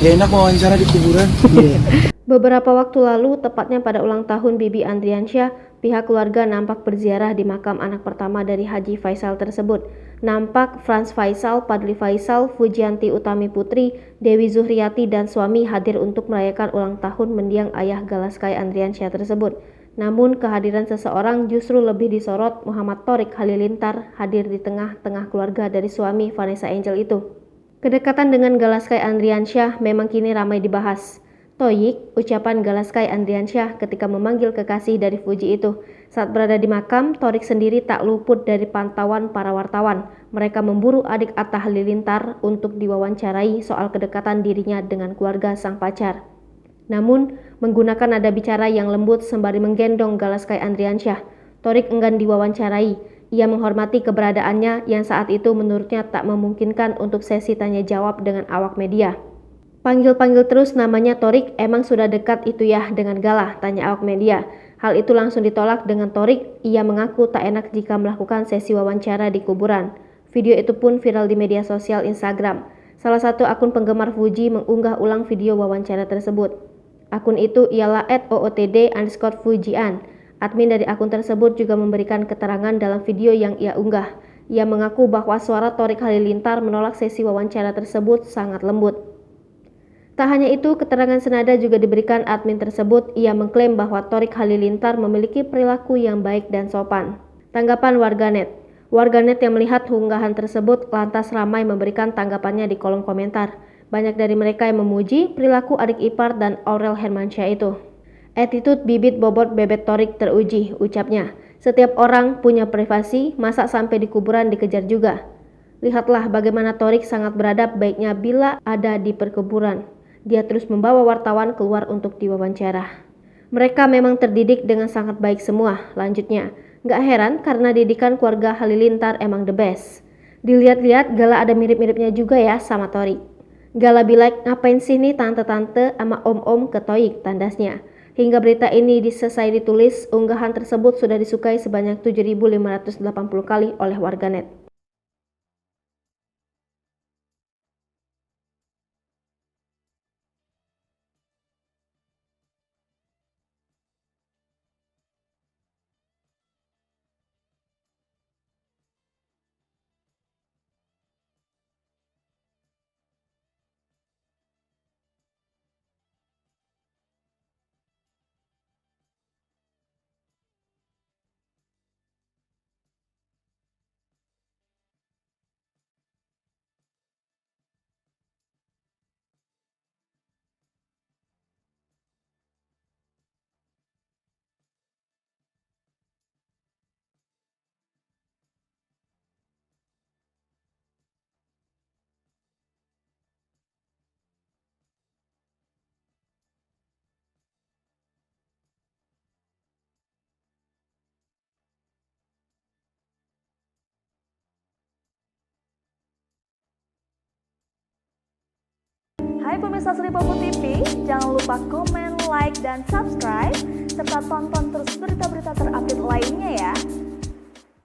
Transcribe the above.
Ya enak wawancara di kuburan. Iya. Beberapa waktu lalu, tepatnya pada ulang tahun Bibi Andriansyah, pihak keluarga nampak berziarah di makam anak pertama dari Haji Faisal tersebut. Nampak Frans Faisal, Padli Faisal, Fujianti Utami Putri, Dewi Zuhriyati dan suami hadir untuk merayakan ulang tahun mendiang ayah Galaskai Andriansyah tersebut. Namun kehadiran seseorang justru lebih disorot. Muhammad Thorik Halilintar hadir di tengah-tengah keluarga dari suami Vanessa Angel itu. Kedekatan dengan Galaskai Andriansyah memang kini ramai dibahas. Toyik, ucapan Galaskai Andriansyah ketika memanggil kekasih dari Fuji itu. Saat berada di makam, Thorik sendiri tak luput dari pantauan para wartawan. Mereka memburu adik Atta Halilintar untuk diwawancarai soal kedekatan dirinya dengan keluarga sang pacar. Namun, menggunakan nada bicara yang lembut sembari menggendong Galaskai Andriansyah, Thorik enggan diwawancarai. Ia menghormati keberadaannya yang saat itu menurutnya tak memungkinkan untuk sesi tanya jawab dengan awak media. Panggil-panggil terus namanya Thorik, emang sudah dekat itu ya dengan Gala, tanya awak media. Hal itu langsung ditolak dengan Thorik. Ia mengaku tak enak jika melakukan sesi wawancara di kuburan. Video itu pun viral di media sosial Instagram. Salah satu akun penggemar Fuji mengunggah ulang video wawancara tersebut. Akun itu ialah @ootd_fujian. Admin dari akun tersebut juga memberikan keterangan dalam video yang ia unggah. Ia mengaku bahwa suara Thorik Halilintar menolak sesi wawancara tersebut sangat lembut. Tak hanya itu, keterangan senada juga diberikan admin tersebut. Ia mengklaim bahwa Thorik Halilintar memiliki perilaku yang baik dan sopan. Tanggapan warganet. Warganet yang melihat unggahan tersebut lantas ramai memberikan tanggapannya di kolom komentar. Banyak dari mereka yang memuji perilaku adik ipar dan Aurel Hermansyah itu. Attitude bibit bobot bebet Thorik teruji, ucapnya. Setiap orang punya privasi, masa sampai di kuburan dikejar juga. Lihatlah bagaimana Thorik sangat beradab baiknya bila ada di perkuburan. Dia terus membawa wartawan keluar untuk diwawancara. Mereka memang terdidik dengan sangat baik semua, lanjutnya. Gak heran karena didikan keluarga Halilintar emang the best. Dilihat-lihat Gala ada mirip-miripnya juga ya sama Thorik. Gala bilang, ngapain sih nih tante-tante sama om-om ke Thorik, tandasnya. Hingga berita ini selesai ditulis, unggahan tersebut sudah disukai sebanyak 7.580 kali oleh warganet. Hai pemirsa Sri Popo TV, jangan lupa komen, like, dan subscribe, serta tonton terus berita-berita terupdate lainnya ya.